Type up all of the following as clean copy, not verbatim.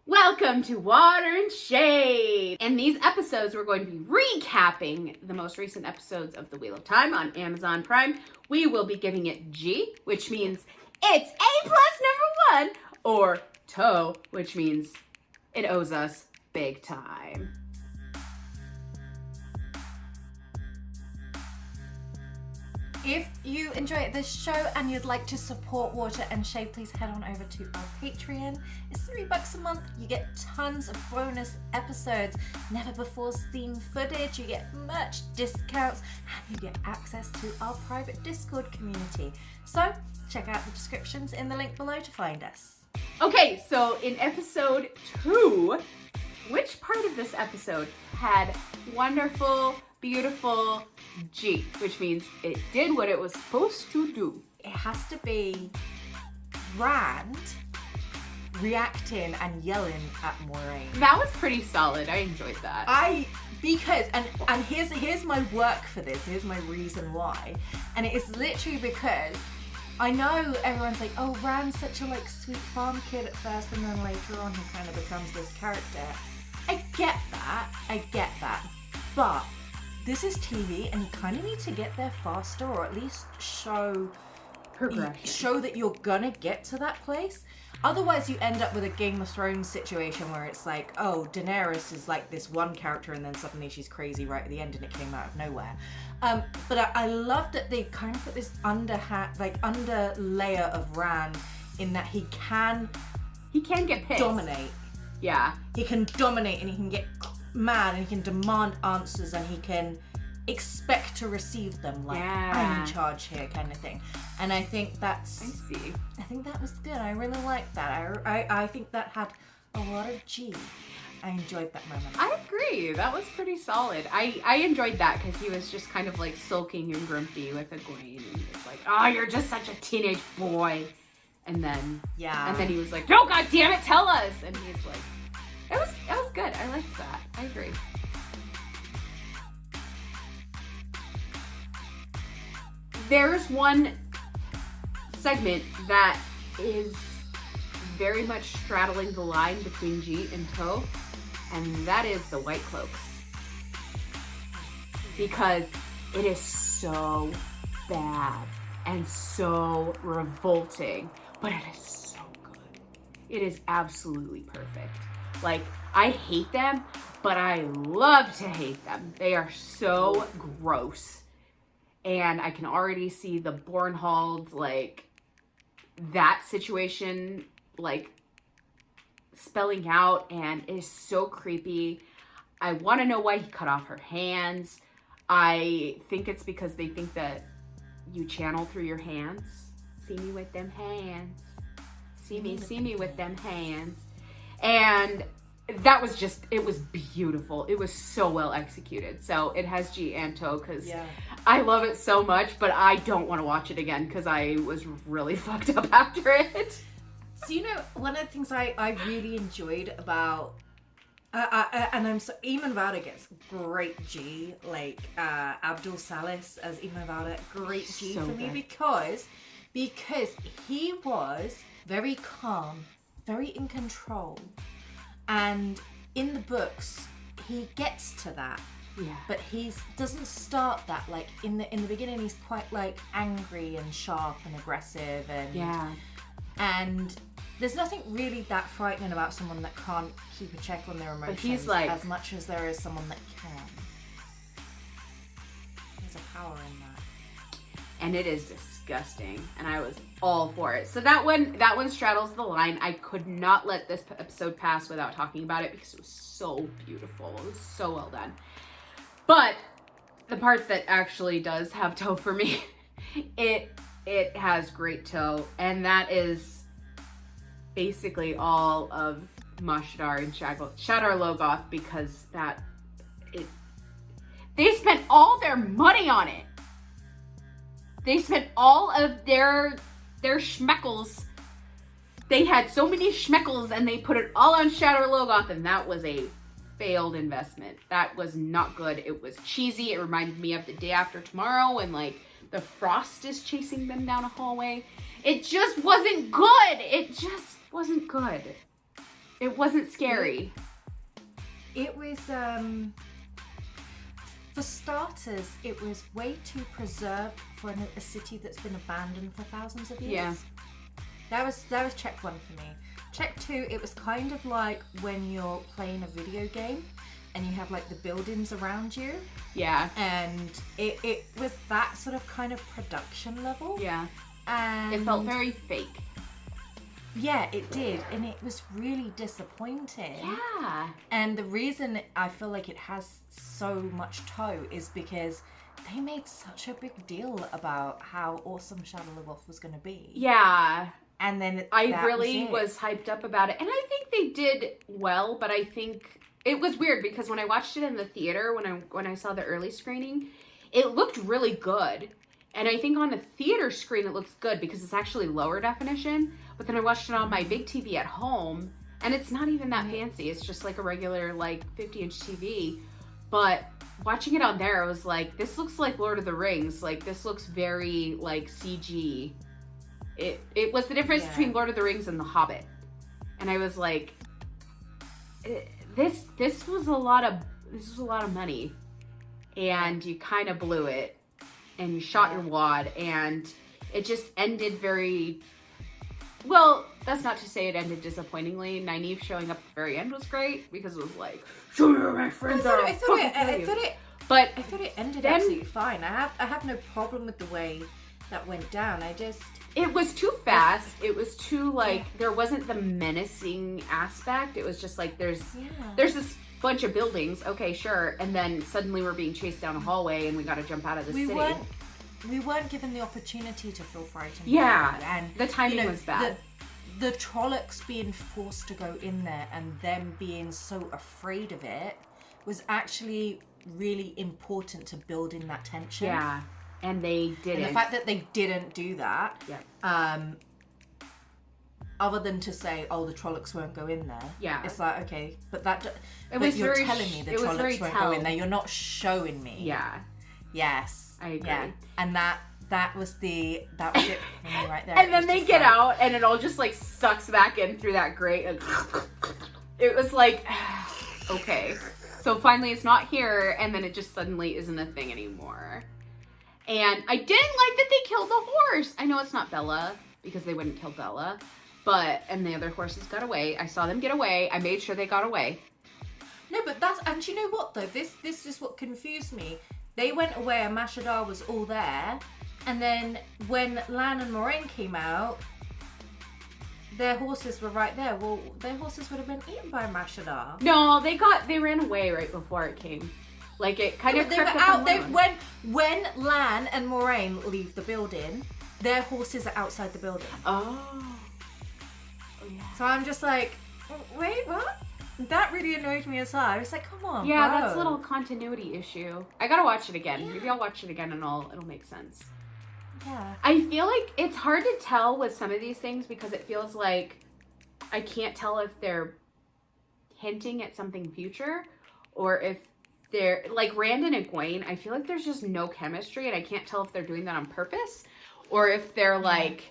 Welcome to Water and Shade! In these episodes, we're going to be recapping the most recent episodes of The Wheel of Time on Amazon Prime. We will be giving it G, which means it's A+ number 1, or TOE, which means it owes us big time. If you enjoy this show and you'd like to support Water and Shade, please head on over to our Patreon. It's $3 a month. You get tons of bonus episodes, never before seen footage, you get merch discounts, and you get access to our private Discord community. So check out the descriptions in the link below to find us. Okay, so in episode 2, which part of this episode had wonderful, beautiful G, which means it did what it was supposed to do? It has to be Rand reacting and yelling at Moiraine. That was pretty solid. I enjoyed that. Because here's my work for this. Here's my reason why, and it is literally because I know everyone's like, oh, Rand's such a sweet farm kid at first, and then later on he kind of becomes this character. I get that, but this is TV, and you kind of need to get there faster, or at least show Progression. Show that you're gonna get to that place. Otherwise, you end up with a Game of Thrones situation where it's like, oh, Daenerys is like this one character, and then suddenly she's crazy right at the end, and it came out of nowhere. But I love that they kind of put this under layer of Rand in that he can get pissed. dominate. Yeah. He can dominate, and he can get mad, and he can demand answers, and he can expect to receive them, like, yeah. I'm in charge here kind of thing. And I think that's... I see. I think that was good. I really liked that. I think that had a lot of G. I enjoyed that moment. I agree. That was pretty solid. I enjoyed that because he was just kind of like sulking and grumpy with Egwene, and he was like, oh, you're just such a teenage boy. And then he was like, no, God damn it, tell us. And he's like, it was good. I liked that. I agree. There's one segment that is very much straddling the line between G and TOE, and that is the White Cloaks. Because it is so bad and so revolting, but it is so good. It is absolutely perfect. Like, I hate them, but I love to hate them. They are so gross. And I can already see the Bornhalds, that situation, spelling out, and it is so creepy. I want to know why he cut off her hands. I think it's because they think that you channel through your hands. See me with them hands. See me with them hands. And that was just, it was beautiful. It was so well executed. So it has G and TOE because I love it so much, but I don't want to watch it again because I was really fucked up after it. So, one of the things I really enjoyed about, Eamon Valda gets great G, Abdul Salis as Eamon Valda, great G so for me because he was very calm, very in control. And in the books, he gets to that. Yeah. But he doesn't start that. In the beginning, he's quite angry and sharp and aggressive and there's nothing really that frightening about someone that can't keep a check on their emotions. But he's as much as there is someone that can. There's a power in that. And it is disgusting, and I was all for it. So that one straddles the line. I could not let this episode pass without talking about it because it was so beautiful. It was so well done. But the part that actually does have TOE for me, it has great TOE, and that is basically all of Mashadar and Shadar Logoth, because they spent all their money on it. They spent all of their schmeckles. They had so many schmeckles, and they put it all on Shadar Logoth, and that was a failed investment. That was not good. It was cheesy. It reminded me of The Day After Tomorrow when the frost is chasing them down a hallway. It just wasn't good. It just wasn't good. It wasn't scary. It was, for starters, it was way too preserved for a city that's been abandoned for thousands of years. Yeah. That was check 1 for me. Check 2, it was kind of like when you're playing a video game and you have like the buildings around you. Yeah. And it was that sort of kind of production level. Yeah. And it felt very fake. Yeah, it did. And it was really disappointing. Yeah. And the reason I feel like it has so much toe is because they made such a big deal about how awesome SHADIHOES was going to be. Yeah. And then I really was hyped up about it. And I think they did well, but I think it was weird because when I watched it in the theater, when I saw the early screening, it looked really good. And I think on the theater screen it looks good because it's actually lower definition. But then I watched it on my big TV at home, and it's not even that fancy. It's just like a regular, like, 50-inch TV. But watching it on there, I was like, this looks like Lord of the Rings. Like, this looks very, like, CG. It was the difference between Lord of the Rings and The Hobbit. And I was like, this was a lot of money. And you kind of blew it. And you shot your wad. And it just ended very... Well, that's not to say it ended disappointingly. Nynaeve showing up at the very end was great because it was like, show me where my friends are. I thought it ended absolutely fine. I have no problem with the way that went down. It was too fast. It was too there wasn't the menacing aspect. It was just like there's this bunch of buildings. Okay, sure, and then suddenly we're being chased down a hallway and we got to jump out of the city. We weren't given the opportunity to feel frightened. Yeah, and the timing was bad. The Trollocs being forced to go in there and them being so afraid of it was actually really important to building that tension. Yeah, and they didn't. And the fact that they didn't do that, other than to say, "Oh, the Trollocs won't go in there." Yeah, it's like okay, but you're telling me the Trollocs won't go in there. You're not showing me. Yeah. Yes, I agree. Yeah. And that was it for me right there. And then they get out, and it all just like sucks back in through that grate, and it was like, okay, so finally it's not here, and then it just suddenly isn't a thing anymore. And I didn't like that they killed the horse. I know it's not Bella because they wouldn't kill Bella, and the other horses got away. I saw them get away. I made sure they got away. No, but and you know what though? This is what confused me. They went away and Mashadar was all there. And then when Lan and Moraine came out, their horses were right there. Well, their horses would have been eaten by Mashadar. No, they ran away right before it came. Like it kind of they were out. When Lan and Moraine leave the building, their horses are outside the building. Oh yeah. So I'm just like, wait, what? That really annoyed me as well. I was like, come on, yeah, bro. That's a little continuity issue. I gotta watch it again. Yeah. Maybe I'll watch it again and it'll make sense. Yeah. I feel like it's hard to tell with some of these things because it feels like I can't tell if they're hinting at something future or if they're like Rand and Egwene. I feel like there's just no chemistry and I can't tell if they're doing that on purpose or if they're like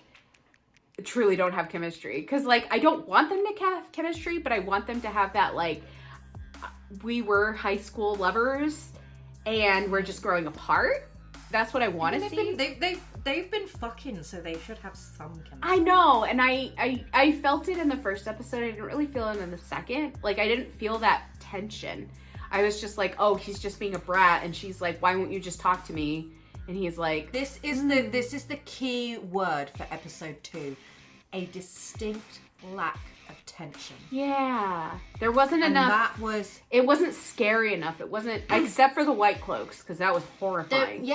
truly don't have chemistry. Because like I don't want them to have chemistry, but I want them to have that like we were high school lovers and we're just growing apart. That's what I want to see. They've been fucking, so they should have some chemistry. I know, and I felt it in the first episode. I didn't really feel it in the second. Like, I didn't feel that tension. I was just like, oh, he's just being a brat, and she's like, why won't you just talk to me? And he's like... This is the key word for episode 2. A distinct lack of tension. Yeah. There wasn't enough... It wasn't scary enough. It wasn't... except for the White Cloaks, because that was horrifying.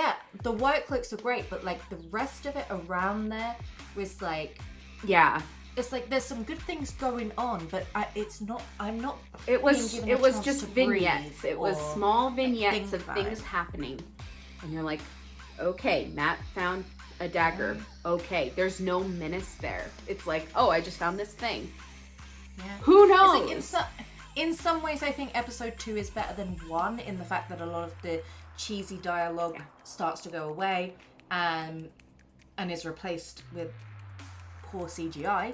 The White Cloaks are great, but, like, the rest of it around there was, like... Yeah. It's like, there's some good things going on, but I'm not... It was just vignettes. It was small vignettes of things happening. And you're like, okay, Matt found a dagger. Okay, there's no menace there. It's like, oh, I just found this thing. Yeah. Who knows? Like in some ways, I think episode 2 is better than 1 in the fact that a lot of the cheesy dialogue starts to go away and is replaced with poor CGI.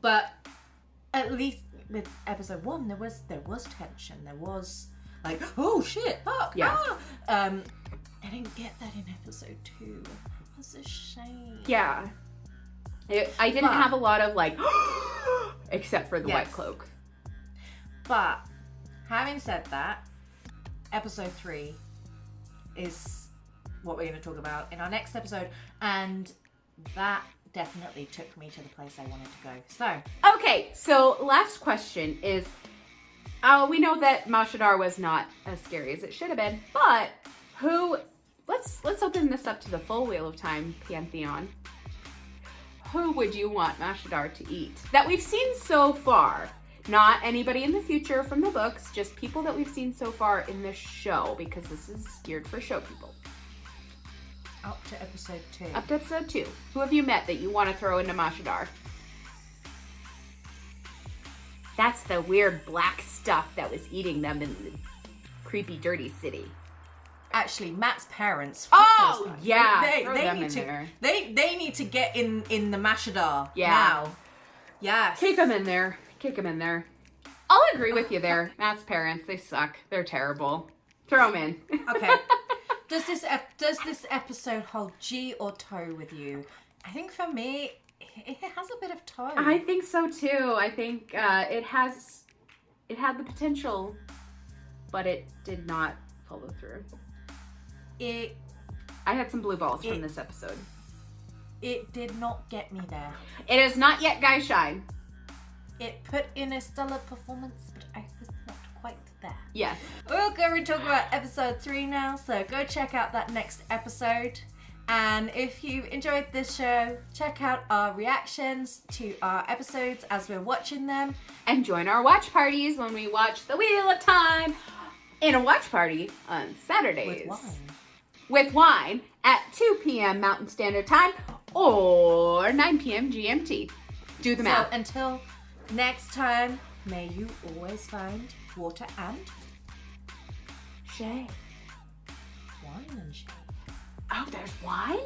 But at least with episode 1, there was tension. There was like, oh shit, fuck, Yeah. I didn't get that in episode 2. That's a shame. Yeah. I didn't have a lot of like, except for the Yes. White Cloak. But having said that, episode 3 is what we're going to talk about in our next episode, and that definitely took me to the place I wanted to go. So, Okay, so last question is, we know that Mashadar was not as scary as it should have been, but let's open this up to the full Wheel of Time pantheon. Who would you want Mashadar to eat? That we've seen so far. Not anybody in the future from the books, just people that we've seen so far in the show, because this is geared for show people. up to episode 2. Up to episode 2. Who have you met that you want to throw into Mashadar? That's the weird black stuff that was eating them in the creepy, dirty city. Actually, Matt's parents. Oh, those guys. yeah. Throw They them need in to. there. They need to get in the Mashadar. Yeah. Now. Yes. Kick them in there. Kick them in there. I'll agree with you there. Matt's parents, they suck. They're terrible. Throw them in. Okay. Does this episode hold G or toe with you? I think for me, it has a bit of toe. I think so too. I think it had the potential, but it did not follow through. I had some blue balls from this episode. It did not get me there. It is not yet Guy Shine. It put in a stellar performance, but I was not quite there. Yes. We'll go and talk about episode 3 now, so go check out that next episode. And if you enjoyed this show, check out our reactions to our episodes as we're watching them. And join our watch parties when we watch The Wheel of Time in a watch party on Saturdays. With wine at 2 p.m. Mountain Standard Time or 9 p.m. GMT. Do the math. So until next time, may you always find water and Shay. wine and shade. Oh, there's wine?